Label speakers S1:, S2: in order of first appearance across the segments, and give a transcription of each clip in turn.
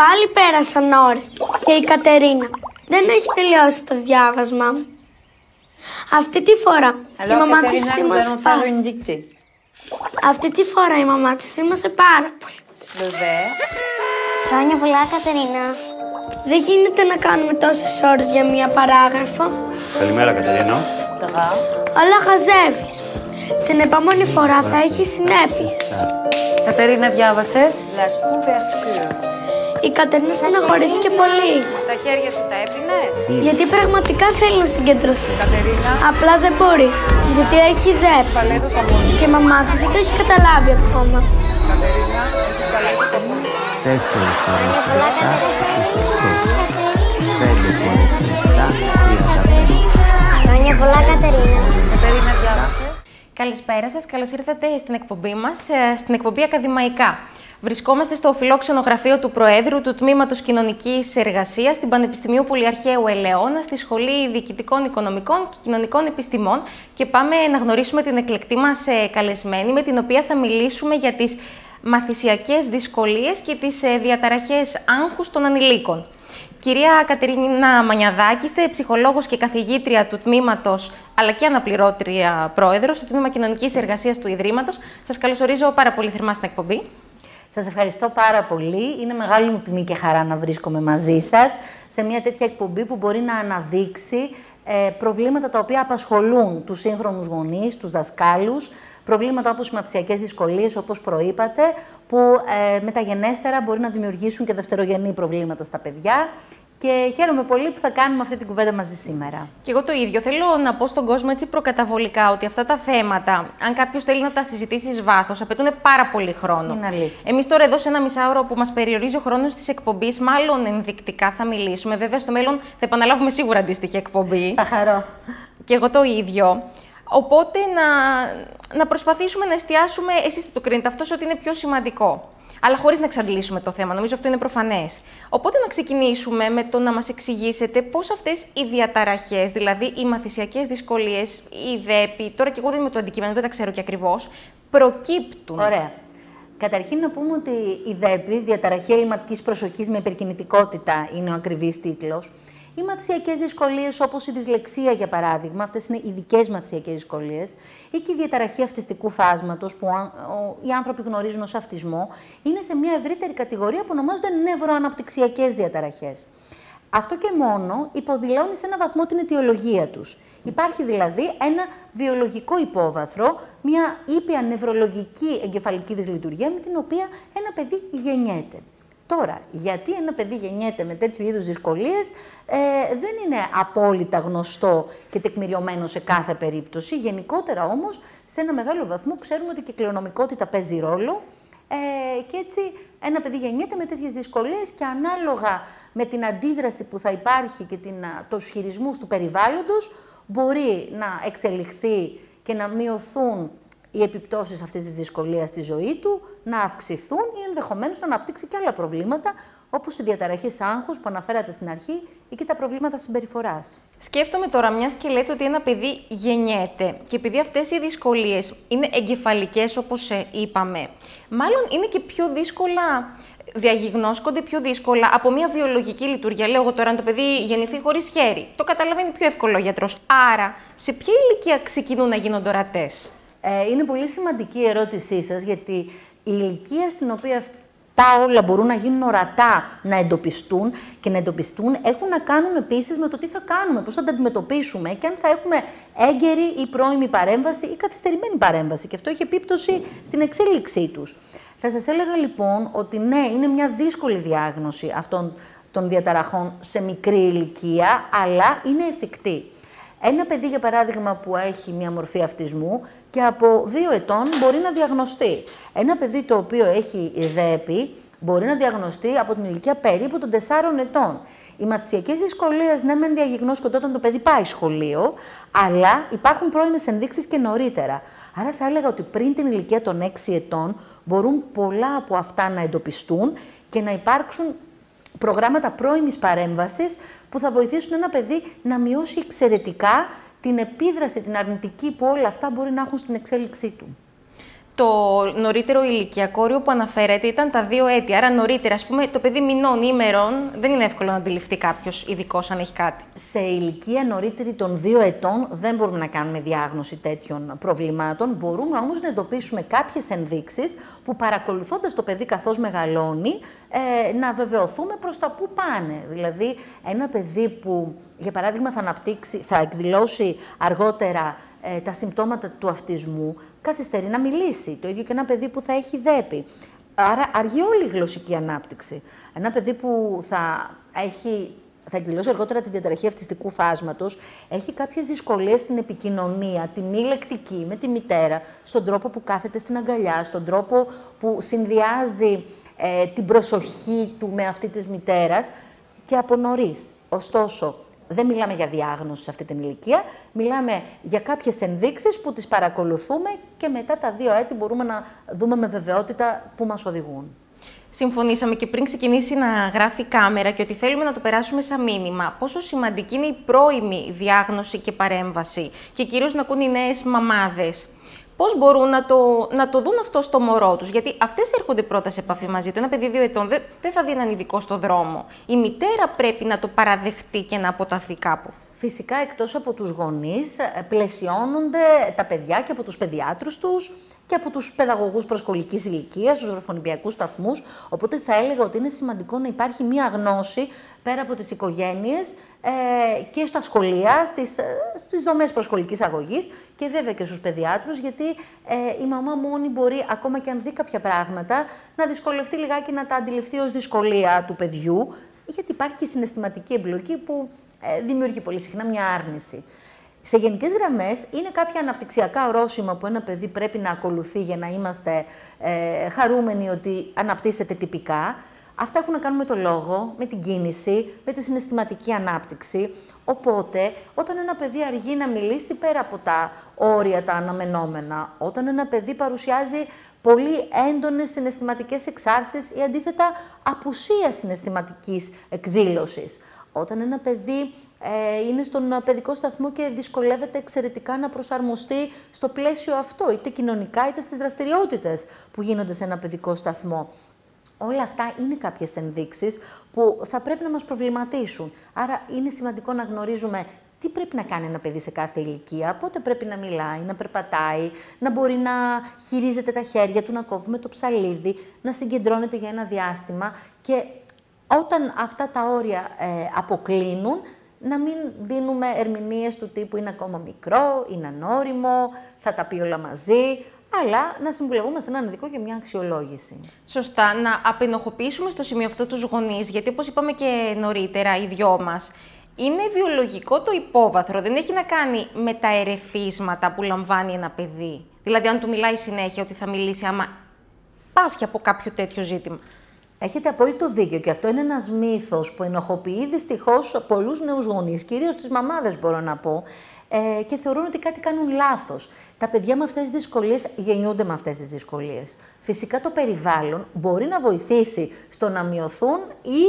S1: Πάλι πέρασαν ώρες και η Κατερίνα δεν έχει τελειώσει το διάβασμα. Αυτή τη φορά η μαμά της θύμωσε πάρα πολύ. Αυτή τη φορά η μαμά της θύμωσε πάρα πολύ.
S2: Βέβαια.
S3: Χρόνια πολλά, Κατερίνα.
S1: Δεν γίνεται να κάνουμε τόσες ώρες για μία παράγραφο.
S4: Καλημέρα, Κατερίνα.
S1: Αλλά χαζεύεις. Την επόμενη φορά θα έχει συνέπειες.
S2: Κατερίνα, διάβασες?
S1: Η Κατερίνα στεναχωρήθηκε πολύ.
S2: Τα χέρια σου τα έπινες?
S1: Γιατί πραγματικά θέλει να συγκεντρωθεί.
S2: Κατερίνα.
S1: Απλά δεν μπορεί. Γιατί έχει ΔΕΠ. Και η μαμά της δεν το έχει καταλάβει ακόμα.
S2: Κατερίνα, έχεις παλεύει το μόνο.
S5: 4 φορές χρηστά, 5 φορές χρηστά, 35.
S3: Χρόνια πολλά, Κατερίνα.
S2: Κατερίνα, διάβασες?
S6: Καλησπέρα σας, καλώς ήρθατε στην εκπομπή μας, στην εκπομπή Ακαδημαϊκά. Βρισκόμαστε στο φιλόξενο γραφείο του Προέδρου του Τμήματος Κοινωνικής Εργασίας στην Πανεπιστημίου Πολυαρχαίου Ελαιώνα, στη Σχολή Διοικητικών Οικονομικών και Κοινωνικών Επιστημών και πάμε να γνωρίσουμε την εκλεκτή μας καλεσμένη, με την οποία θα μιλήσουμε για τις μαθησιακές δυσκολίες και τις διαταραχές άγχους των ανηλίκων. Κυρία Κατερίνα Μανιαδάκη, είστε ψυχολόγος και καθηγήτρια του τμήματος, αλλά και αναπληρώτρια πρόεδρος του Τμήμα Κοινωνικής Εργασίας του Ιδρύματος. Σας καλωσορίζω πάρα πολύ θερμά στην εκπομπή.
S7: Σας ευχαριστώ πάρα πολύ. Είναι μεγάλη μου τιμή και χαρά να βρίσκομαι μαζί σας σε μια τέτοια εκπομπή που μπορεί να αναδείξει προβλήματα τα οποία απασχολούν τους σύγχρονους γονείς, τους δασκάλους, προβλήματα όπως οι μαθησιακές δυσκολίες, όπως προείπατε, που μεταγενέστερα μπορεί να δημιουργήσουν και δευτερογενή προβλήματα στα παιδιά. Και χαίρομαι πολύ που θα κάνουμε αυτή την κουβέντα μαζί σήμερα.
S6: Και εγώ το ίδιο. Θέλω να πω στον κόσμο έτσι προκαταβολικά ότι αυτά τα θέματα, αν κάποιος θέλει να τα συζητήσει εις βάθος, απαιτούν πάρα πολύ χρόνο.
S7: Είναι αλήθεια.
S6: Εμείς τώρα εδώ σε ένα μισάωρο που μας περιορίζει ο χρόνος της εκπομπής, μάλλον ενδεικτικά θα μιλήσουμε. Βέβαια, στο μέλλον θα επαναλάβουμε σίγουρα αντίστοιχη εκπομπή.
S7: Θα χαρώ.
S6: Και εγώ το ίδιο. Οπότε να προσπαθήσουμε να εστιάσουμε, εσείς το κρίνετε αυτό, ότι είναι πιο σημαντικό. Αλλά χωρίς να εξαντλήσουμε το θέμα, νομίζω αυτό είναι προφανές. Οπότε να ξεκινήσουμε με το να μας εξηγήσετε πώς αυτές οι διαταραχές, δηλαδή οι μαθησιακές δυσκολίες, οι ΔΕΠΗ, τώρα και εγώ δεν είμαι το αντικείμενο, δεν τα ξέρω και ακριβώς, προκύπτουν.
S7: Ωραία. Καταρχήν να πούμε ότι η ΔΕΠΗ, διαταραχή ελλειμματικής προσοχής με υπερκινητικότητα, είναι ο ακριβής τίτλος. Οι μαθησιακές δυσκολίες, όπως η δυσλεξία για παράδειγμα, αυτές είναι ειδικές μαθησιακές δυσκολίες, ή και η διαταραχή αυτιστικού φάσματος, που οι άνθρωποι γνωρίζουν ως αυτισμό, είναι σε μια ευρύτερη κατηγορία που ονομάζονται νευροαναπτυξιακές διαταραχές. Αυτό και μόνο υποδηλώνει σε έναν βαθμό την αιτιολογία τους. Υπάρχει δηλαδή ένα βιολογικό υπόβαθρο, μια ήπια νευρολογική εγκεφαλική δυσλειτουργία, με την οποία ένα παιδί γεννιέται. Τώρα, γιατί ένα παιδί γεννιέται με τέτοιου είδους δυσκολίες δεν είναι απόλυτα γνωστό και τεκμηριωμένο σε κάθε περίπτωση. Γενικότερα όμως, σε ένα μεγάλο βαθμό ξέρουμε ότι και η κληρονομικότητα παίζει ρόλο και έτσι ένα παιδί γεννιέται με τέτοιες δυσκολίες και ανάλογα με την αντίδραση που θα υπάρχει και τους χειρισμούς του περιβάλλοντος μπορεί να εξελιχθεί και να μειωθούν οι επιπτώσεις αυτής της δυσκολίας στη ζωή του, να αυξηθούν ή ενδεχομένως να αναπτύξει και άλλα προβλήματα, όπως οι διαταραχές άγχους που αναφέρατε στην αρχή ή και τα προβλήματα συμπεριφοράς.
S6: Σκέφτομαι τώρα, μιας και λέτε ότι ένα παιδί γεννιέται και επειδή αυτές οι δυσκολίες είναι εγκεφαλικές, όπως είπαμε, μάλλον είναι και πιο δύσκολα, διαγιγνώσκονται πιο δύσκολα από μια βιολογική λειτουργία. Λέω εγώ τώρα, αν το παιδί γεννηθεί χωρίς χέρι, το καταλαβαίνει πιο εύκολο ο γιατρός. Άρα, σε ποια ηλικία ξεκινούν να γίνονται ορατές?
S7: Είναι πολύ σημαντική η ερώτησή σας, γιατί η ηλικία στην οποία αυτά όλα μπορούν να γίνουν ορατά, να εντοπιστούν και να εντοπιστούν, έχουν να κάνουν επίσης με το τι θα κάνουμε, πώς θα τα αντιμετωπίσουμε και αν θα έχουμε έγκαιρη ή πρώιμη παρέμβαση ή καθυστερημένη παρέμβαση. Και αυτό έχει επίπτωση στην εξέλιξή τους. Θα σας έλεγα λοιπόν ότι ναι, είναι μια δύσκολη διάγνωση αυτών των διαταραχών σε μικρή ηλικία, αλλά είναι εφικτή. Ένα παιδί, για παράδειγμα, που έχει μια μορφή αυτισμού και από 2 ετών μπορεί να διαγνωστεί. Ένα παιδί το οποίο έχει ΔΕΠΗ μπορεί να διαγνωστεί από την ηλικία περίπου των 4 ετών. Οι μαθησιακές δυσκολίες, ναι, μεν διαγνώσκονται όταν το παιδί πάει σχολείο, αλλά υπάρχουν πρώιμες ενδείξεις και νωρίτερα. Άρα θα έλεγα ότι πριν την ηλικία των 6 ετών μπορούν πολλά από αυτά να εντοπιστούν και να υπάρξουν προγράμματα πρώιμης παρέμβασης που θα βοηθήσουν ένα παιδί να μειώσει εξαιρετικά την επίδραση, την αρνητική που όλα αυτά μπορεί να έχουν στην εξέλιξή του.
S6: Το νωρίτερο ηλικιακό όριο που αναφέρεται ήταν τα 2 έτη. Άρα νωρίτερα, ας πούμε, το παιδί μηνών ή ημερών δεν είναι εύκολο να αντιληφθεί κάποιος ειδικός αν έχει κάτι.
S7: Σε ηλικία νωρίτερη των 2 ετών δεν μπορούμε να κάνουμε διάγνωση τέτοιων προβλημάτων. Μπορούμε όμως να εντοπίσουμε κάποιες ενδείξεις που παρακολουθώντας το παιδί καθώς μεγαλώνει, να βεβαιωθούμε προς τα πού πάνε. Δηλαδή, ένα παιδί που, για παράδειγμα, θα εκδηλώσει αργότερα τα συμπτώματα του αυτισμού, καθυστερεί να μιλήσει. Το ίδιο και ένα παιδί που θα έχει δέπη. Άρα αργεί όλη η γλωσσική ανάπτυξη. Ένα παιδί που θα εκδηλώσει αργότερα τη διαταραχή αυτιστικού φάσματος, έχει κάποιες δυσκολίες στην επικοινωνία, τη μη λεκτική με τη μητέρα, στον τρόπο που κάθεται στην αγκαλιά, στον τρόπο που συνδυάζει την προσοχή του με αυτή της μητέρας και από νωρίς. Ωστόσο, δεν μιλάμε για διάγνωση σε αυτή την ηλικία, μιλάμε για κάποιες ενδείξεις που τις παρακολουθούμε και μετά τα 2 έτη μπορούμε να δούμε με βεβαιότητα που μας οδηγούν.
S6: Συμφωνήσαμε και πριν ξεκινήσει να γράφει κάμερα και ότι θέλουμε να το περάσουμε σαν μήνυμα πόσο σημαντική είναι η πρώιμη διάγνωση και παρέμβαση και κυρίως να ακούν οι νέες μαμάδες. Πώς μπορούν να το δουν αυτό στο μωρό τους, γιατί αυτές έρχονται πρώτα σε επαφή μαζί του. Ένα παιδί 2 ετών δεν θα δει έναν ειδικό στο δρόμο. Η μητέρα πρέπει να το παραδεχτεί και να αποταθεί κάπου.
S7: Φυσικά, εκτός από τους γονείς, πλαισιώνονται τα παιδιά και από τους παιδιάτρους τους και από τους παιδαγωγούς προσχολικής ηλικίας, τους βρεφονιπιακούς σταθμούς. Οπότε θα έλεγα ότι είναι σημαντικό να υπάρχει μία γνώση πέρα από τις οικογένειες και στα σχολεία, στις δομές προσχολικής αγωγής και βέβαια και στους παιδιάτρους, γιατί η μαμά μόνη μπορεί, ακόμα και αν δει κάποια πράγματα, να δυσκολευτεί λιγάκι να τα αντιληφθεί ως δυσκολία του παιδιού, γιατί υπάρχει και συναισθηματική εμπλοκή που δημιουργεί πολύ συχνά μια άρνηση. Σε γενικές γραμμές, είναι κάποια αναπτυξιακά ορόσημα που ένα παιδί πρέπει να ακολουθεί για να είμαστε χαρούμενοι ότι αναπτύσσεται τυπικά. Αυτά έχουν να κάνουν με το λόγο, με την κίνηση, με τη συναισθηματική ανάπτυξη. Οπότε, όταν ένα παιδί αργεί να μιλήσει πέρα από τα όρια, τα αναμενόμενα, όταν ένα παιδί παρουσιάζει πολύ έντονες συναισθηματικές εξάρσεις ή αντίθετα απουσία συναισθηματικής εκδήλωσης, όταν ένα παιδί είναι στον παιδικό σταθμό και δυσκολεύεται εξαιρετικά να προσαρμοστεί στο πλαίσιο αυτό, είτε κοινωνικά είτε στις δραστηριότητες που γίνονται σε ένα παιδικό σταθμό. Όλα αυτά είναι κάποιες ενδείξεις που θα πρέπει να μας προβληματίσουν. Άρα είναι σημαντικό να γνωρίζουμε τι πρέπει να κάνει ένα παιδί σε κάθε ηλικία, πότε πρέπει να μιλάει, να περπατάει, να μπορεί να χειρίζεται τα χέρια του, να κόβουμε το ψαλίδι, να συγκεντρώνεται για ένα διάστημα και όταν αυτά τα όρια αποκλίνουν, να μην δίνουμε ερμηνείες του τύπου είναι ακόμα μικρό, είναι ανώριμο, θα τα πει όλα μαζί, αλλά να συμβουλευόμαστε έναν ειδικό για μια αξιολόγηση.
S6: Σωστά. Να απενοχοποιήσουμε στο σημείο αυτό τους γονείς, γιατί όπως είπαμε και νωρίτερα οι δυο μας, είναι βιολογικό το υπόβαθρο, δεν έχει να κάνει με τα ερεθίσματα που λαμβάνει ένα παιδί. Δηλαδή, αν του μιλάει συνέχεια ότι θα μιλήσει άμα πάσχει από κάποιο τέτοιο ζήτημα.
S7: Έχετε απόλυτο δίκιο και αυτό είναι ένας μύθος που ενοχοποιεί δυστυχώς πολλούς νέους γονείς, κυρίως τις μαμάδες μπορώ να πω, και θεωρούν ότι κάτι κάνουν λάθος. Τα παιδιά με αυτές τις δυσκολίες γεννιούνται με αυτές τις δυσκολίες. Φυσικά το περιβάλλον μπορεί να βοηθήσει στο να μειωθούν ή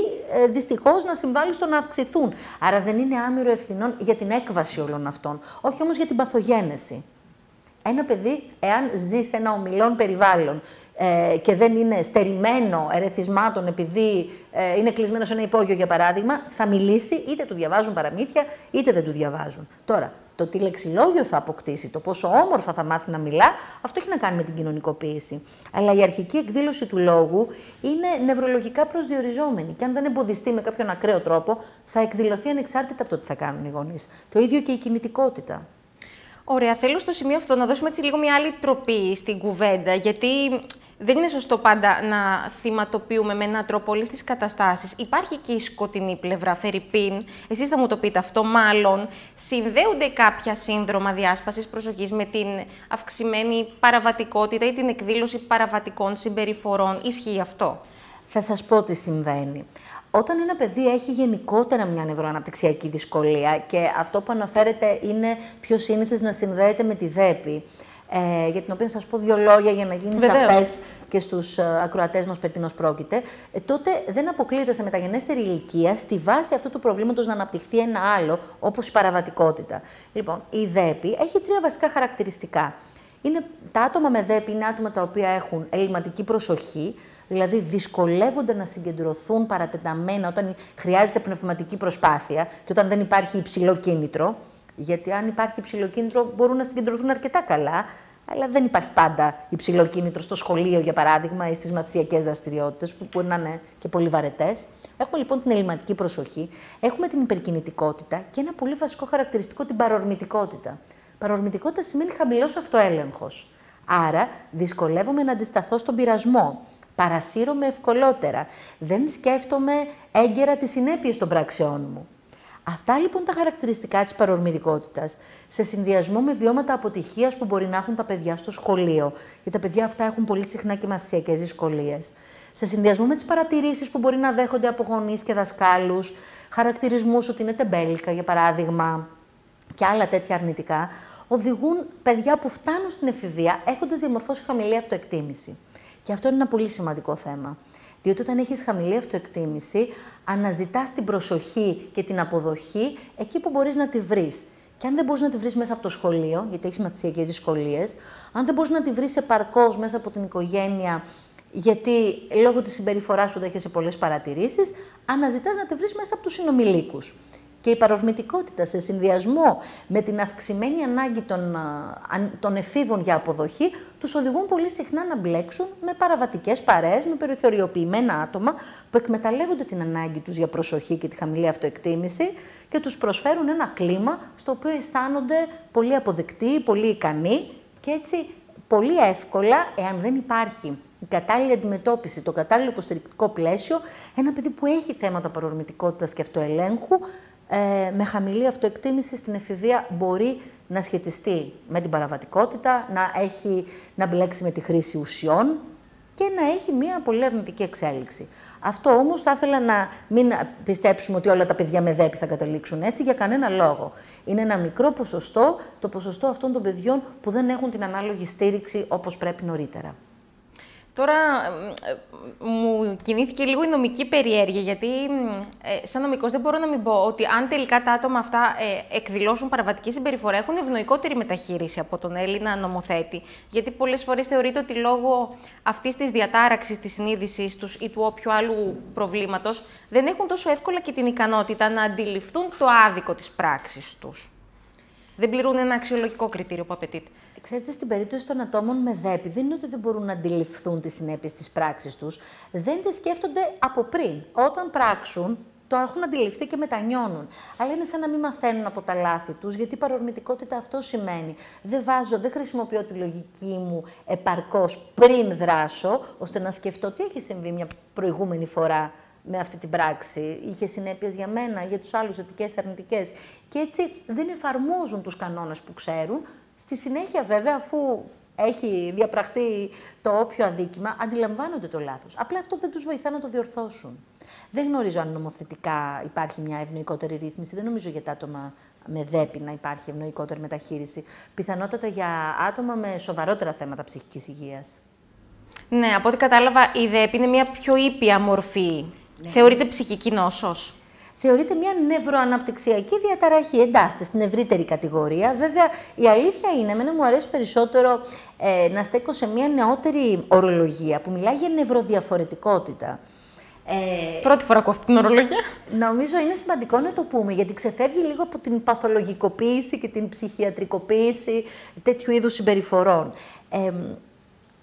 S7: δυστυχώς να συμβάλλει στο να αυξηθούν. Άρα δεν είναι άμυρο ευθυνών για την έκβαση όλων αυτών, όχι όμως για την παθογένεση. Ένα παιδί, εάν ζει σε ένα ομιλόν περιβάλλον και δεν είναι στερημένο ερεθισμάτων επειδή είναι κλεισμένο σε ένα υπόγειο, για παράδειγμα, θα μιλήσει, είτε του διαβάζουν παραμύθια, είτε δεν του διαβάζουν. Τώρα, το τι λεξιλόγιο θα αποκτήσει, το πόσο όμορφα θα μάθει να μιλά, αυτό έχει να κάνει με την κοινωνικοποίηση. Αλλά η αρχική εκδήλωση του λόγου είναι νευρολογικά προσδιοριζόμενη και αν δεν εμποδιστεί με κάποιον ακραίο τρόπο, θα εκδηλωθεί ανεξάρτητα από το τι θα κάνουν οι γονείς. Το ίδιο και η κινητικότητα.
S6: Ωραία, θέλω στο σημείο αυτό να δώσουμε έτσι λίγο μια άλλη τροπή στην κουβέντα, γιατί δεν είναι σωστό πάντα να θυματοποιούμε με έναν τρόπο όλες τις καταστάσεις. Υπάρχει και η σκοτεινή πλευρά, φερειπίν, εσείς θα μου το πείτε αυτό, μάλλον συνδέονται κάποια σύνδρομα διάσπασης προσοχής με την αυξημένη παραβατικότητα ή την εκδήλωση παραβατικών συμπεριφορών. Ισχύει αυτό?
S7: Θα σας πω τι συμβαίνει. Όταν ένα παιδί έχει γενικότερα μια νευροαναπτυξιακή δυσκολία και αυτό που αναφέρεται είναι πιο σύνηθες να συνδέεται με τη δέπη, για την οποία σας πω δύο λόγια για να γίνει σαφές και στους ακροατές μας περί τίνος πρόκειται, τότε δεν αποκλείεται σε μεταγενέστερη ηλικία στη βάση αυτού του προβλήματος να αναπτυχθεί ένα άλλο, όπως η παραβατικότητα. Λοιπόν, η δέπη έχει τρία βασικά χαρακτηριστικά. Τα άτομα με ΔΕΠ είναι άτομα τα οποία έχουν ελλειμματική προσοχή, δηλαδή δυσκολεύονται να συγκεντρωθούν παρατεταμένα όταν χρειάζεται πνευματική προσπάθεια και όταν δεν υπάρχει υψηλό κίνητρο. Γιατί αν υπάρχει υψηλό κίνητρο μπορούν να συγκεντρωθούν αρκετά καλά, αλλά δεν υπάρχει πάντα υψηλό κίνητρο στο σχολείο, για παράδειγμα, ή στις μαθησιακές δραστηριότητες, που μπορεί να είναι και πολύ βαρετές. Έχουμε λοιπόν την ελλειμματική προσοχή, έχουμε την υπερκινητικότητα και ένα πολύ βασικό χαρακτηριστικό, την παρορμητικότητα. Παρορμητικότητα σημαίνει χαμηλός αυτοέλεγχος. Άρα, δυσκολεύομαι να αντισταθώ στον πειρασμό. Παρασύρωμαι ευκολότερα. Δεν σκέφτομαι έγκαιρα τις συνέπειες των πράξεών μου. Αυτά λοιπόν τα χαρακτηριστικά της παρορμητικότητας, σε συνδυασμό με βιώματα αποτυχίας που μπορεί να έχουν τα παιδιά στο σχολείο, γιατί τα παιδιά αυτά έχουν πολύ συχνά και μαθησιακές δυσκολίες, σε συνδυασμό με τις παρατηρήσεις που μπορεί να δέχονται από γονείς και δασκάλους, χαρακτηρισμούς ότι είναι τεμπέλικα, για παράδειγμα, και άλλα τέτοια αρνητικά, οδηγούν παιδιά που φτάνουν στην εφηβεία έχοντας διαμορφώσει χαμηλή αυτοεκτίμηση. Και αυτό είναι ένα πολύ σημαντικό θέμα. Διότι όταν έχεις χαμηλή αυτοεκτίμηση, αναζητάς την προσοχή και την αποδοχή εκεί που μπορείς να τη βρεις. Και αν δεν μπορείς να τη βρεις μέσα από το σχολείο, γιατί έχεις μαθησιακές δυσκολίες, αν δεν μπορείς να τη βρεις επαρκώς μέσα από την οικογένεια, γιατί λόγω της συμπεριφοράς σου δέχεσαι πολλές παρατηρήσεις, αναζητάς να τη βρεις μέσα από τους συνομιλίκους. Και η παρορμητικότητα σε συνδυασμό με την αυξημένη ανάγκη των εφήβων για αποδοχή, τους οδηγούν πολύ συχνά να μπλέξουν με παραβατικές παρέες, με περιθωριοποιημένα άτομα που εκμεταλλεύονται την ανάγκη τους για προσοχή και τη χαμηλή αυτοεκτίμηση και τους προσφέρουν ένα κλίμα στο οποίο αισθάνονται πολύ αποδεκτοί, πολύ ικανοί και έτσι πολύ εύκολα, εάν δεν υπάρχει η κατάλληλη αντιμετώπιση, το κατάλληλο υποστηρικτικό πλαίσιο, ένα παιδί που έχει θέματα παρορμητικότητας και αυτοελέγχου, με χαμηλή αυτοεκτίμηση στην εφηβεία μπορεί να σχετιστεί με την παραβατικότητα, να μπλέξει με τη χρήση ουσιών και να έχει μια πολύ αρνητική εξέλιξη. Αυτό όμως θα ήθελα να μην πιστέψουμε ότι όλα τα παιδιά με ΔΕΠ θα καταλήξουν έτσι, για κανένα λόγο. Είναι ένα μικρό ποσοστό, το ποσοστό αυτών των παιδιών που δεν έχουν την ανάλογη στήριξη όπως πρέπει νωρίτερα.
S6: Τώρα μου κινήθηκε λίγο η νομική περιέργεια, γιατί σαν νομικός δεν μπορώ να μην πω ότι αν τελικά τα άτομα αυτά εκδηλώσουν παραβατική συμπεριφορά, έχουν ευνοϊκότερη μεταχείριση από τον Έλληνα νομοθέτη. Γιατί πολλές φορές θεωρείται ότι λόγω αυτής της διατάραξης της συνείδησής τους ή του όποιου άλλου προβλήματος, δεν έχουν τόσο εύκολα και την ικανότητα να αντιληφθούν το άδικο της πράξης τους. Δεν πληρούν ένα αξιολογικό κριτήριο που απαιτείται.
S7: Ξέρετε, στην περίπτωση των ατόμων με ΔΕΠ, δεν είναι ότι δεν μπορούν να αντιληφθούν τις συνέπειες της πράξης τους, δεν τις σκέφτονται από πριν. Όταν πράξουν, το έχουν αντιληφθεί και μετανιώνουν. Αλλά είναι σαν να μην μαθαίνουν από τα λάθη τους, γιατί η παρορμητικότητα αυτό σημαίνει. Δεν χρησιμοποιώ τη λογική μου επαρκώς πριν δράσω, ώστε να σκεφτώ τι έχει συμβεί μια προηγούμενη φορά με αυτή την πράξη. Είχε συνέπειες για μένα, για τους άλλους, θετικές, αρνητικές. Και έτσι δεν εφαρμόζουν τους κανόνες που ξέρουν. Στη συνέχεια, βέβαια, αφού έχει διαπραχθεί το όποιο αδίκημα, αντιλαμβάνονται το λάθος. Απλά αυτό δεν τους βοηθά να το διορθώσουν. Δεν γνωρίζω αν νομοθετικά υπάρχει μια ευνοϊκότερη ρύθμιση. Δεν νομίζω για τα άτομα με ΔΕΠ να υπάρχει ευνοϊκότερη μεταχείριση. Πιθανότατα για άτομα με σοβαρότερα θέματα ψυχικής υγείας.
S6: Ναι, από ό,τι κατάλαβα, η ΔΕΠ είναι μια πιο ήπια μορφή. Ναι. Θεωρείται ψυχική νόσος.
S7: Θεωρείται μια νευροαναπτυξιακή διαταραχή. Εντάσσεται στην ευρύτερη κατηγορία. Βέβαια, η αλήθεια είναι, εμένα μου αρέσει περισσότερο να στέκω σε μια νεότερη ορολογία που μιλάει για νευροδιαφορετικότητα.
S6: Πρώτη φορά ακούω αυτή την ορολογία.
S7: Νομίζω είναι σημαντικό να το πούμε, γιατί ξεφεύγει λίγο από την παθολογικοποίηση και την ψυχιατρικοποίηση τέτοιου είδους συμπεριφορών.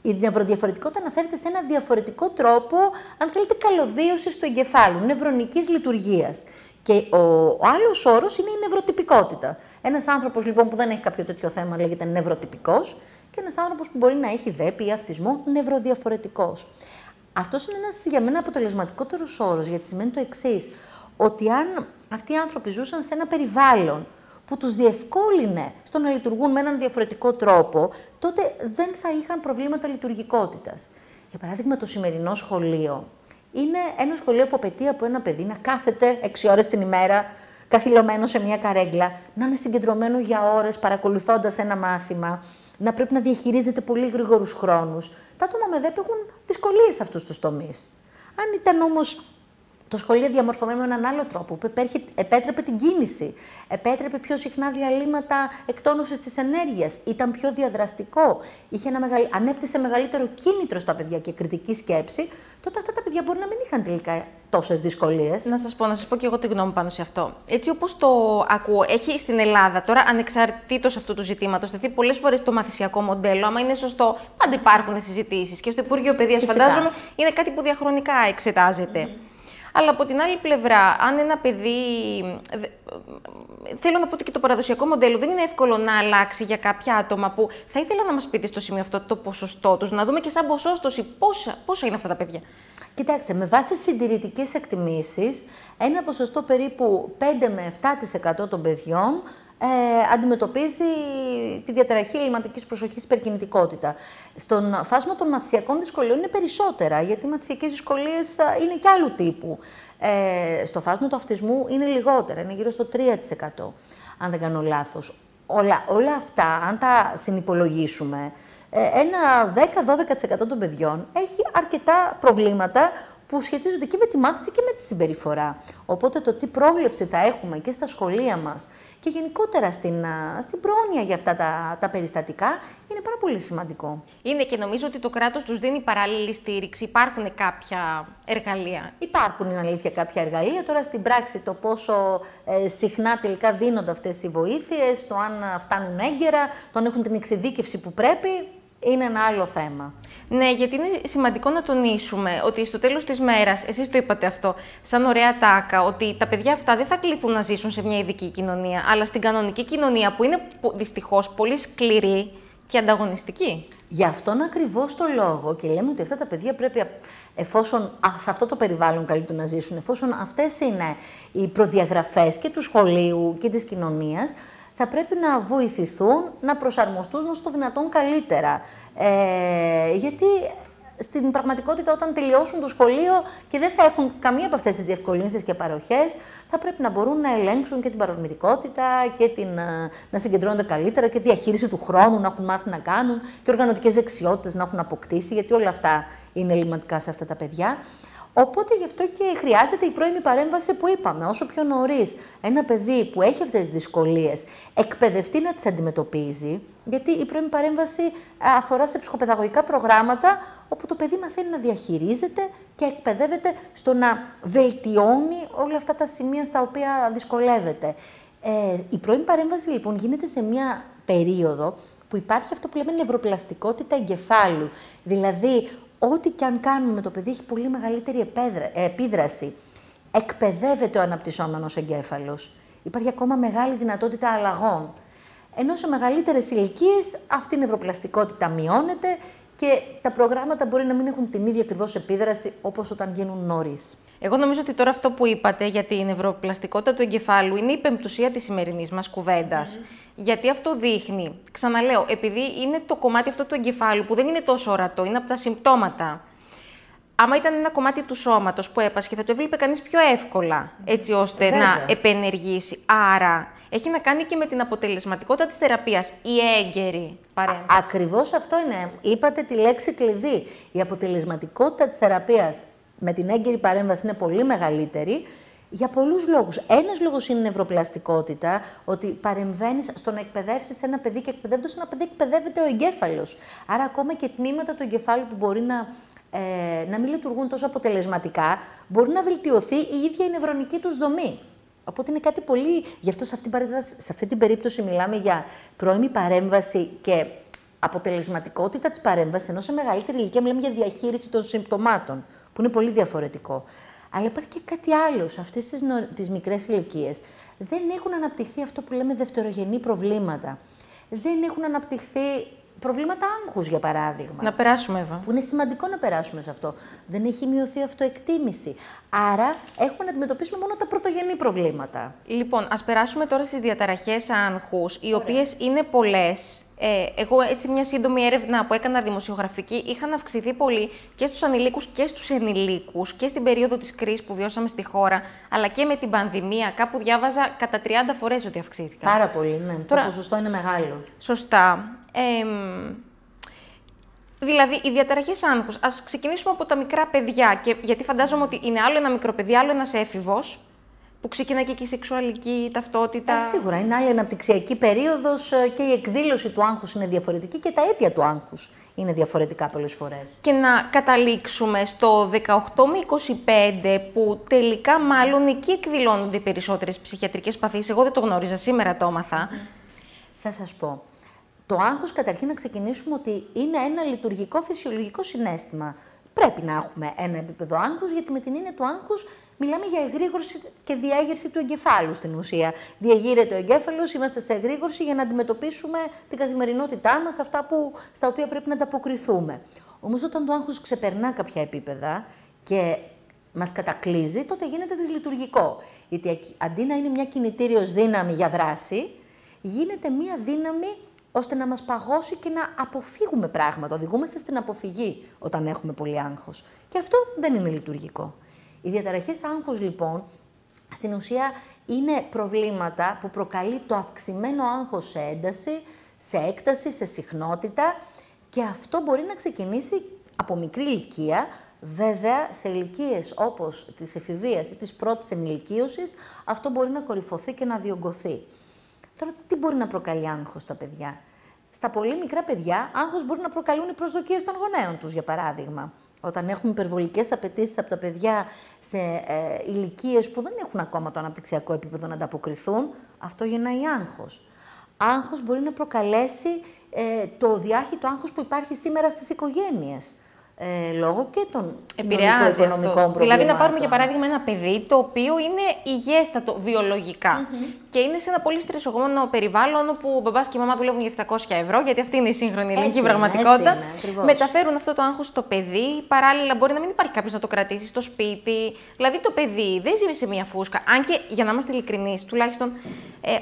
S7: Η νευροδιαφορετικότητα αναφέρεται σε ένα διαφορετικό τρόπο, αν θέλετε, καλωδίωσης του εγκεφάλου, νευρονικής λειτουργίας. Και ο άλλος όρος είναι η νευροτυπικότητα. Ένας άνθρωπος λοιπόν που δεν έχει κάποιο τέτοιο θέμα λέγεται νευροτυπικός και ένας άνθρωπος που μπορεί να έχει ΔΕΠ ή αυτισμό νευροδιαφορετικός. Αυτός είναι ένας για μένα αποτελεσματικότερος όρος, γιατί σημαίνει το εξής, ότι αν αυτοί οι άνθρωποι ζούσαν σε ένα περιβάλλον που τους διευκόλυνε στο να λειτουργούν με έναν διαφορετικό τρόπο, τότε δεν θα είχαν προβλήματα λειτουργικότητας. Για παράδειγμα, το σημερινό σχολείο είναι ένα σχολείο που απαιτεί από ένα παιδί να κάθεται 6 ώρες την ημέρα, καθυλωμένο σε μια καρέγκλα, να είναι συγκεντρωμένο για ώρες παρακολουθώντας ένα μάθημα, να πρέπει να διαχειρίζεται πολύ γρήγορους χρόνους. Τα άτομα με ΔΕΠ έχουν δυσκολίες σε αυτούς τους τομείς. Αν ήταν όμως Το σχολείο διαμορφωμένο με έναν άλλο τρόπο, που επέτρεπε την κίνηση, επέτρεπε πιο συχνά διαλύματα εκτόνωσης της ενέργειας, ήταν πιο διαδραστικό, ανέπτυσε μεγαλύτερο κίνητρο στα παιδιά και κριτική σκέψη, τότε αυτά τα παιδιά μπορεί να μην είχαν τελικά τόσες δυσκολίες.
S6: Να σας πω και εγώ τη γνώμη πάνω σε αυτό. Έτσι όπως το ακούω, έχει στην Ελλάδα τώρα, ανεξαρτήτως αυτού του ζητήματος, θεθεί πολλές φορές το μαθησιακό μοντέλο. Άμα είναι σωστό, πάντα υπάρχουν συζητήσεις και στο Υπουργείο Παιδείας, φαντάζομαι, είναι κάτι που διαχρονικά εξετάζεται. Αλλά από την άλλη πλευρά, αν ένα παιδί. Θέλω να πω ότι και το παραδοσιακό μοντέλο δεν είναι εύκολο να αλλάξει για κάποια άτομα που θα ήθελα να μας πείτε στο σημείο αυτό το ποσοστό τους, να δούμε και σαν ποσόστοση πόσα είναι αυτά τα παιδιά.
S7: Κοιτάξτε, με βάση συντηρητικές εκτιμήσεις, ένα ποσοστό περίπου 5 με 7% των παιδιών αντιμετωπίζει τη διαταραχή ελλειμματικής προσοχής, υπερκινητικότητα. Στον φάσμα των μαθησιακών δυσκολιών είναι περισσότερα, γιατί οι μαθησιακές δυσκολίες είναι και άλλου τύπου. Στο φάσμα του αυτισμού είναι λιγότερα, είναι γύρω στο 3%, αν δεν κάνω λάθος. Όλα αυτά, αν τα συνυπολογίσουμε, ένα 10-12% των παιδιών έχει αρκετά προβλήματα που σχετίζονται και με τη μάθηση και με τη συμπεριφορά. Οπότε το τι πρόβλεψη θα έχουμε και στα σχολεία μας και γενικότερα στην πρόνοια για αυτά τα περιστατικά είναι πάρα πολύ σημαντικό.
S6: Είναι και νομίζω ότι το κράτος τους δίνει παράλληλη στήριξη. Υπάρχουν κάποια εργαλεία.
S7: Υπάρχουν, είναι αλήθεια, κάποια εργαλεία. Τώρα στην πράξη το πόσο συχνά τελικά δίνονται αυτές οι βοήθειες, το αν φτάνουν έγκαιρα, το αν έχουν την εξειδίκευση που πρέπει, είναι ένα άλλο θέμα.
S6: Ναι, γιατί είναι σημαντικό να τονίσουμε ότι στο τέλος της μέρας, εσείς το είπατε αυτό, σαν ωραία τάκα, ότι τα παιδιά αυτά δεν θα κληθούν να ζήσουν σε μια ειδική κοινωνία, αλλά στην κανονική κοινωνία που είναι δυστυχώς πολύ σκληρή και ανταγωνιστική.
S7: Γι' αυτόν ακριβώς το λόγο και λέμε ότι αυτά τα παιδιά πρέπει, εφόσον σε αυτό το περιβάλλον καλύπτουν να ζήσουν, εφόσον αυτές είναι οι προδιαγραφές και του σχολείου και της κοινωνίας, θα πρέπει να βοηθηθούν να προσαρμοστούν στο δυνατόν καλύτερα. Γιατί στην πραγματικότητα όταν τελειώσουν το σχολείο και δεν θα έχουν καμία από αυτές τις διευκολύνσεις και παροχές, θα πρέπει να μπορούν να ελέγξουν και την παρορμητικότητα και να συγκεντρώνονται καλύτερα και τη διαχείριση του χρόνου να έχουν μάθει να κάνουν και οργανωτικές δεξιότητες να έχουν αποκτήσει, γιατί όλα αυτά είναι ελλειμματικά σε αυτά τα παιδιά. Οπότε γι' αυτό και χρειάζεται η πρώιμη παρέμβαση που είπαμε. Όσο πιο νωρίς ένα παιδί που έχει αυτές τις δυσκολίες εκπαιδευτεί να τις αντιμετωπίζει, γιατί η πρώιμη παρέμβαση αφορά σε ψυχοπαιδαγωγικά προγράμματα όπου το παιδί μαθαίνει να διαχειρίζεται και εκπαιδεύεται στο να βελτιώνει όλα αυτά τα σημεία στα οποία δυσκολεύεται. Η πρώιμη παρέμβαση λοιπόν γίνεται σε μια περίοδο που υπάρχει αυτό που λέμε νευροπλαστικότητα εγκεφάλου. Δηλαδή, ό,τι και αν κάνουμε, το παιδί έχει πολύ μεγαλύτερη επίδραση. Εκπαιδεύεται ο αναπτυσσόμενος εγκέφαλος. Υπάρχει ακόμα μεγάλη δυνατότητα αλλαγών. Ενώ σε μεγαλύτερες ηλικίες αυτή η νευροπλαστικότητα μειώνεται και τα προγράμματα μπορεί να μην έχουν την ίδια ακριβώς επίδραση όπως όταν γίνουν νωρίς.
S6: Εγώ νομίζω ότι τώρα αυτό που είπατε για την νευροπλαστικότητα του εγκεφάλου είναι η πεμπτουσία της σημερινής μας κουβέντας. Γιατί αυτό δείχνει, ξαναλέω, επειδή είναι το κομμάτι αυτό του εγκεφάλου που δεν είναι τόσο ορατό, είναι από τα συμπτώματα. Άμα ήταν ένα κομμάτι του σώματος που έπασχε, θα το έβλεπε κανείς πιο εύκολα, έτσι ώστε να επενεργήσει. Άρα, έχει να κάνει και με την αποτελεσματικότητα της θεραπείας, η έγκαιρη παρέμβαση.
S7: Ακριβώς αυτό είναι. Είπατε τη λέξη κλειδί. Η αποτελεσματικότητα της θεραπείας με την έγκαιρη παρέμβαση είναι πολύ μεγαλύτερη για πολλούς λόγους. Ένας λόγος είναι η νευροπλαστικότητα, ότι παρεμβαίνεις στο να εκπαιδεύσεις ένα παιδί και εκπαιδεύοντας ένα παιδί εκπαιδεύεται ο εγκέφαλος. Άρα ακόμα και τμήματα του εγκεφάλου που μπορεί να μην λειτουργούν τόσο αποτελεσματικά, μπορεί να βελτιωθεί η ίδια η νευρονική τους δομή. Οπότε είναι κάτι πολύ. Γι' αυτό σε αυτή την περίπτωση μιλάμε για πρώιμη παρέμβαση και αποτελεσματικότητα της παρέμβασης, ενώ σε μεγαλύτερη ηλικία μιλάμε για διαχείριση των συμπτωμάτων, που είναι πολύ διαφορετικό. Αλλά υπάρχει και κάτι άλλο. Σε αυτές τις μικρές ηλικίες δεν έχουν αναπτυχθεί αυτό που λέμε δευτερογενή προβλήματα. Δεν έχουν αναπτυχθεί προβλήματα άγχους, για παράδειγμα.
S6: Να περάσουμε, Εύα.
S7: Που είναι σημαντικό να περάσουμε σε αυτό. Δεν έχει μειωθεί αυτοεκτίμηση. Άρα έχουμε να αντιμετωπίσουμε μόνο τα πρωτογενή προβλήματα.
S6: Λοιπόν, ας περάσουμε τώρα στις διαταραχές άγχους, οι οποίες είναι πολλές. Εγώ έτσι μια σύντομη έρευνα που έκανα δημοσιογραφική είχαν αυξηθεί πολύ και στους ανηλίκους και στους ενηλίκους και στην περίοδο της κρίσης που βιώσαμε στη χώρα, αλλά και με την πανδημία. Κάπου διάβαζα κατά 30 φορές ότι αυξήθηκαν.
S7: Πάρα πολύ, ναι. Τώρα, το ποσοστό είναι μεγάλο.
S6: Σωστά. Δηλαδή, οι διαταραχές άγχους, ας ξεκινήσουμε από τα μικρά παιδιά. Γιατί φαντάζομαι ότι είναι άλλο ένα μικρό παιδί, άλλο ένας έφηβος, που ξεκινάει και η σεξουαλική ταυτότητα.
S7: Σίγουρα, είναι άλλη αναπτυξιακή περίοδος και η εκδήλωση του άγχους είναι διαφορετική και τα αίτια του άγχους είναι διαφορετικά πολλές φορές.
S6: Και να καταλήξουμε στο 18 με 25, που τελικά μάλλον εκεί εκδηλώνονται οι περισσότερες ψυχιατρικές παθήσεις. Εγώ δεν το γνώριζα, σήμερα το έμαθα.
S7: Θα σας πω. Το άγχος, καταρχήν να ξεκινήσουμε ότι είναι ένα λειτουργικό φυσιολογικό συναίσθημα. Πρέπει να έχουμε ένα επίπεδο άγχους, γιατί με την έννοια του άγχους μιλάμε για εγρήγορση και διέγερση του εγκεφάλου στην ουσία. Διεγείρεται ο εγκέφαλος, είμαστε σε εγρήγορση για να αντιμετωπίσουμε την καθημερινότητά μας, αυτά στα οποία πρέπει να ανταποκριθούμε. Όμως όταν το άγχος ξεπερνά κάποια επίπεδα και μας κατακλείζει, τότε γίνεται δυσλειτουργικό. Γιατί αντί να είναι μια κινητήριος δύναμη για δράση, γίνεται μια δύναμη ώστε να μας παγώσει και να αποφύγουμε πράγματα. Οδηγούμαστε στην αποφυγή όταν έχουμε πολύ άγχος. Και αυτό δεν είναι λειτουργικό. Οι διαταραχές άγχους, λοιπόν, στην ουσία είναι προβλήματα που προκαλεί το αυξημένο άγχος σε ένταση, σε έκταση, σε συχνότητα, και αυτό μπορεί να ξεκινήσει από μικρή ηλικία. Βέβαια, σε ηλικίες όπως της εφηβείας ή της πρώτης ενηλικίωσης, αυτό μπορεί να κορυφωθεί και να διωγγωθεί. Τώρα, τι μπορεί να προκαλεί άγχος στα παιδιά? Στα πολύ μικρά παιδιά, άγχος μπορεί να προκαλούν οι προσδοκίες των γονέων τους, για παράδειγμα. Όταν έχουμε υπερβολικές απαιτήσεις από τα παιδιά σε ηλικίες που δεν έχουν ακόμα το αναπτυξιακό επίπεδο να ανταποκριθούν, αυτό γεννάει άγχος. Άγχος μπορεί να προκαλέσει το διάχυτο άγχος που υπάρχει σήμερα στις οικογένειες. Λόγω και των οικονομικών προβλημάτων.
S6: Δηλαδή, να πάρουμε για παράδειγμα ένα παιδί το οποίο είναι υγιέστατο βιολογικά και είναι σε ένα πολύ στρεσογόνο περιβάλλον όπου ο μπαμπάς και η μαμά δουλεύουν για 700 ευρώ, γιατί αυτή είναι η σύγχρονη ελληνική πραγματικότητα. Μεταφέρουν αυτό το άγχος στο παιδί. Παράλληλα, μπορεί να μην υπάρχει κάποιος να το κρατήσει στο σπίτι. Δηλαδή, το παιδί δεν ζει σε μία φούσκα. Αν και, για να είμαστε ειλικρινείς, τουλάχιστον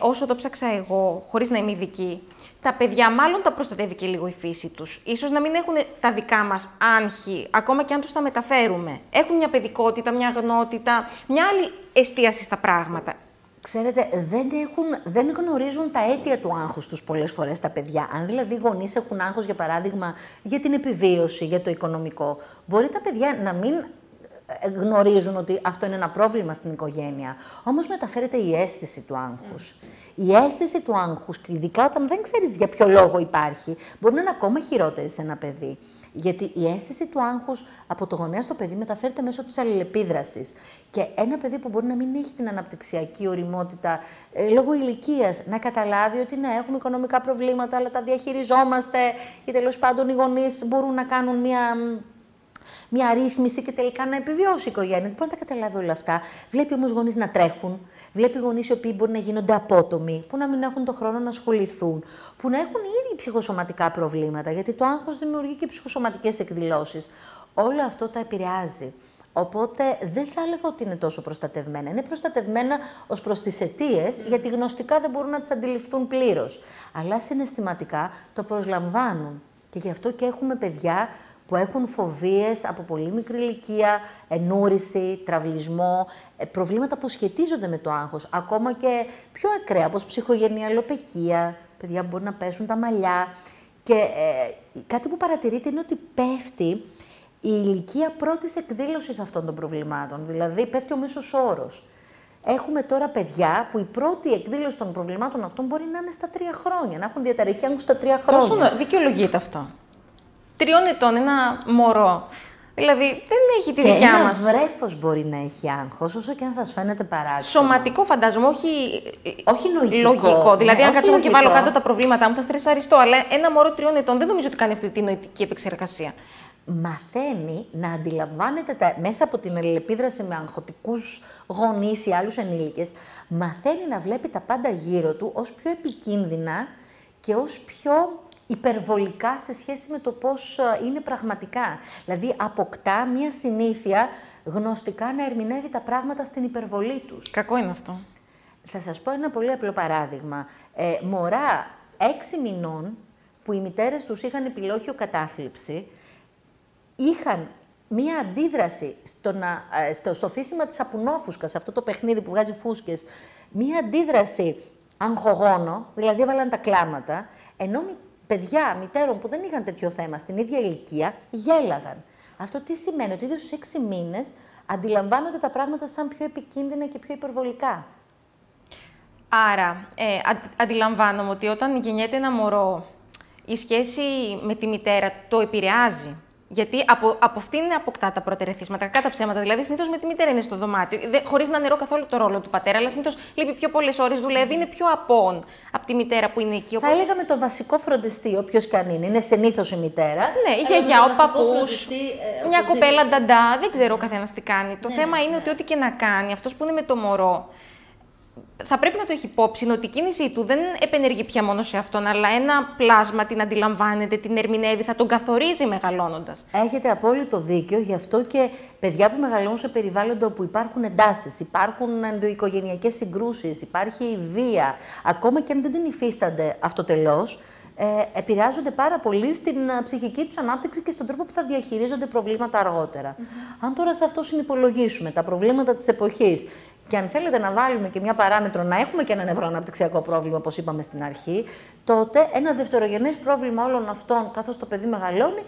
S6: όσο το ψάξα εγώ, χωρίς να είμαι ειδική, τα παιδιά μάλλον τα προστατεύει και λίγο η φύση τους. Ίσως να μην έχουν τα δικά μας άγχη, ακόμα και αν τους τα μεταφέρουμε. Έχουν μια παιδικότητα, μια αγνότητα, μια άλλη εστίαση στα πράγματα.
S7: Ξέρετε, δεν γνωρίζουν τα αίτια του άγχους τους πολλές φορές τα παιδιά. Αν δηλαδή οι γονείς έχουν άγχος, για παράδειγμα, για την επιβίωση, για το οικονομικό, μπορεί τα παιδιά να μην γνωρίζουν ότι αυτό είναι ένα πρόβλημα στην οικογένεια. Όμως μεταφέρεται η αίσθηση του άγχους. Η αίσθηση του άγχους, και ειδικά όταν δεν ξέρεις για ποιο λόγο υπάρχει, μπορεί να είναι ακόμα χειρότερη σε ένα παιδί. Γιατί η αίσθηση του άγχους από το γονέα στο παιδί μεταφέρεται μέσω της αλληλεπίδρασης. Και ένα παιδί που μπορεί να μην έχει την αναπτυξιακή οριμότητα λόγω ηλικίας, να καταλάβει ότι ναι, έχουμε οικονομικά προβλήματα, αλλά τα διαχειριζόμαστε, ή τέλος πάντων οι γονείς μπορούν να κάνουν μια ρύθμιση και τελικά να επιβιώσει η οικογένεια. Μπορεί να τα καταλάβει όλα αυτά. Βλέπει όμως γονείς να τρέχουν, βλέπει γονείς οι οποίοι μπορεί να γίνονται απότομοι, που να μην έχουν τον χρόνο να ασχοληθούν, που να έχουν ήδη ψυχοσωματικά προβλήματα, γιατί το άγχος δημιουργεί και ψυχοσωματικές εκδηλώσεις. Όλο αυτό τα επηρεάζει. Οπότε δεν θα έλεγα ότι είναι τόσο προστατευμένα. Είναι προστατευμένα ως προς τις αιτίες, γιατί γνωστικά δεν μπορούν να τις αντιληφθούν πλήρως. Αλλά συναισθηματικά το προσλαμβάνουν. Και γι' αυτό και έχουμε παιδιά που έχουν φοβίες από πολύ μικρή ηλικία, εννοήρηση, τραυλισμό, προβλήματα που σχετίζονται με το άγχος, ακόμα και πιο ακραία, όπως ψυχογενειαλοπαικία, παιδιά που μπορεί να πέσουν τα μαλλιά. Και κάτι που παρατηρείται είναι ότι πέφτει η ηλικία πρώτης εκδήλωσης αυτών των προβλημάτων, δηλαδή πέφτει ο μέσος όρος. Έχουμε τώρα παιδιά που η πρώτη εκδήλωση των προβλημάτων αυτών μπορεί να είναι στα 3 χρόνια, να έχουν διαταραχή άγχους στα 3 χρόνια.
S6: Πόσο δικαιολογείται αυτό? 3 ετών, ένα μωρό. Δηλαδή δεν έχει τη δικιά μας.
S7: Ένα βρέφος μπορεί να έχει άγχος, όσο και αν σας φαίνεται παράξενο.
S6: Σωματικό φαντάζομαι, όχι
S7: λογικό.
S6: Λογικό. Δηλαδή, αν κάτσω και βάλω
S7: λογικό.
S6: κάτω τα προβλήματά μου, θα στρεσαριστώ. Αλλά ένα μωρό 3 ετών δεν νομίζω ότι κάνει αυτή την νοητική επεξεργασία.
S7: Μαθαίνει να αντιλαμβάνεται μέσα από την αλληλεπίδραση με αγχωτικούς γονείς ή άλλους ενήλικες, μαθαίνει να βλέπει τα πάντα γύρω του ως πιο επικίνδυνα και ως πιο υπερβολικά σε σχέση με το πώς είναι πραγματικά. Δηλαδή, αποκτά μία συνήθεια γνωστικά να ερμηνεύει τα πράγματα στην υπερβολή τους.
S6: Κακό είναι αυτό.
S7: Θα σας πω ένα πολύ απλό παράδειγμα. Μωρά 6 μηνών που οι μητέρες τους είχαν επιλόχιο κατάθλιψη, είχαν μία αντίδραση στο φύσιμα της σαπουνόφουσκας, αυτό το παιχνίδι που βγάζει φούσκες, μία αντίδραση αγχογόνο, δηλαδή έβαλαν τα κλάματα, ενώ παιδιά μητέρων που δεν είχαν τέτοιο θέμα στην ίδια ηλικία γέλαγαν. Αυτό τι σημαίνει? Ότι ήδη στους 6 μήνες αντιλαμβάνονται τα πράγματα σαν πιο επικίνδυνα και πιο υπερβολικά.
S6: Άρα, αντιλαμβάνομαι ότι όταν γεννιέται ένα μωρό, η σχέση με τη μητέρα το επηρεάζει. Γιατί από αυτήν αποκτά τα πρώτα ερεθίσματα, κακά τα ψέματα. Δηλαδή, συνήθως με τη μητέρα είναι στο δωμάτιο, χωρίς να νερώ καθόλου το ρόλο του πατέρα, αλλά συνήθως λείπει πιο πολλές ώρες, δουλεύει, είναι πιο απόν από τη μητέρα που είναι εκεί.
S7: Θα έλεγα με το βασικό φροντιστή, όποιος και αν είναι συνήθως η μητέρα.
S6: Ναι, η γιαγιά, ο παππούς, μια κοπέλα νταντά, δεν ξέρω ο καθένας τι κάνει. Το θέμα είναι ότι ό,τι και να κάνει, αυτός που είναι με το μωρό, θα πρέπει να το έχει υπόψη ότι η κίνησή του δεν επενεργεί πια μόνο σε αυτόν, αλλά ένα πλάσμα την αντιλαμβάνεται, την ερμηνεύει, θα τον καθορίζει μεγαλώνοντας.
S7: Έχετε απόλυτο δίκιο, γι' αυτό και παιδιά που μεγαλώνουν σε περιβάλλοντα όπου υπάρχουν εντάσεις, υπάρχουν ενδοοικογενειακές συγκρούσεις, υπάρχει βία, ακόμα και αν δεν την υφίστανται αυτοτελώς, επηρεάζονται πάρα πολύ στην ψυχική τους ανάπτυξη και στον τρόπο που θα διαχειρίζονται προβλήματα αργότερα. Αν τώρα σε αυτό συνυπολογίσουμε τα προβλήματα της εποχής, και αν θέλετε να βάλουμε και μια παράμετρο να έχουμε και ένα νευροαναπτυξιακό πρόβλημα, όπως είπαμε στην αρχή, τότε ένα δευτερογενές πρόβλημα όλων αυτών, καθώς το παιδί μεγαλώνει,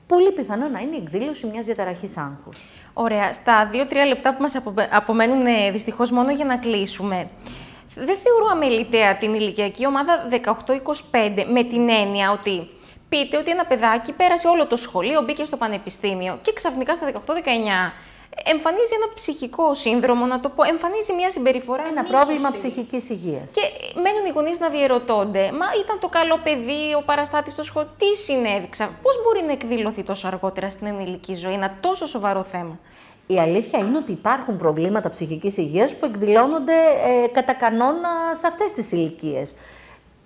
S7: πολύ πιθανό να είναι η εκδήλωση μιας διαταραχής άγχους.
S6: Ωραία. Στα 2-3 λεπτά που μας απομένουν δυστυχώς μόνο για να κλείσουμε, δεν θεωρώ αμεληταία την ηλικιακή ομάδα 18-25, με την έννοια ότι πείτε ότι ένα παιδάκι πέρασε όλο το σχολείο, μπήκε στο πανεπιστήμιο και ξαφνικά στα 18-19 εμφανίζει ένα ψυχικό σύνδρομο, να το πω, εμφανίζει μια συμπεριφορά.
S7: Ένα πρόβλημα ψυχικής υγείας.
S6: Και μένουν οι γονείς να διερωτώνται, μα ήταν το καλό παιδί, ο παραστάτης στο σχολείο, τι συνέβη, πώς μπορεί να εκδηλωθεί τόσο αργότερα στην ενήλικη ζωή, ένα τόσο σοβαρό θέμα?
S7: Η αλήθεια είναι ότι υπάρχουν προβλήματα ψυχικής υγείας που εκδηλώνονται κατά κανόνα σε αυτές τις ηλικίες.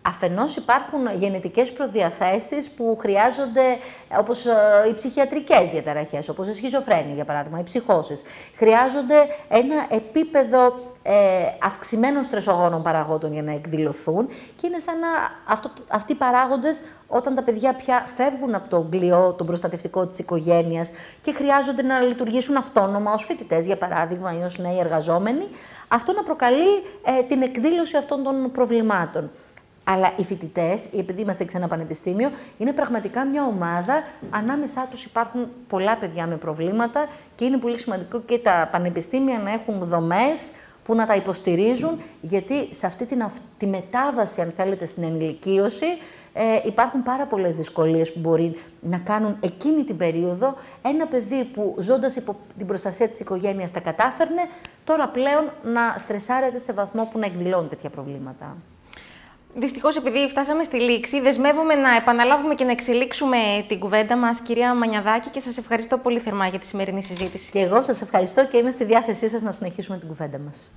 S7: Αφενός υπάρχουν γενετικές προδιαθέσεις που χρειάζονται, όπως οι ψυχιατρικές διαταραχές, όπως η σχιζοφρένεια για παράδειγμα, οι ψυχώσεις. Χρειάζονται ένα επίπεδο αυξημένων στρεσογόνων παραγόντων για να εκδηλωθούν και είναι σαν να αυτοί οι παράγοντες όταν τα παιδιά πια φεύγουν από τον κλειό, τον προστατευτικό της οικογένειας και χρειάζονται να λειτουργήσουν αυτόνομα ως φοιτητές για παράδειγμα ή ως νέοι εργαζόμενοι, αυτό να προκαλεί την εκδήλωση αυτών των προβλημάτων. Αλλά οι φοιτητές, επειδή είμαστε σε ένα πανεπιστήμιο, είναι πραγματικά μια ομάδα. Ανάμεσά τους υπάρχουν πολλά παιδιά με προβλήματα και είναι πολύ σημαντικό και τα πανεπιστήμια να έχουν δομές που να τα υποστηρίζουν, γιατί σε αυτή τη μετάβαση, αν θέλετε, στην ενηλικίωση, υπάρχουν πάρα πολλές δυσκολίες που μπορεί να κάνουν εκείνη την περίοδο ένα παιδί που ζώντας υπό την προστασία της οικογένειας τα κατάφερνε, τώρα πλέον να στρεσάρεται σε βαθμό που να εκδηλώνει τέτοια προβλήματα.
S6: Δυστυχώς, επειδή φτάσαμε στη λήξη, δεσμεύομαι να επαναλάβουμε και να εξελίξουμε την κουβέντα μας, κυρία Μανιαδάκη, και σας ευχαριστώ πολύ θερμά για τη σημερινή συζήτηση.
S7: Και εγώ σας ευχαριστώ και είμαι στη διάθεσή σας να συνεχίσουμε την κουβέντα μας.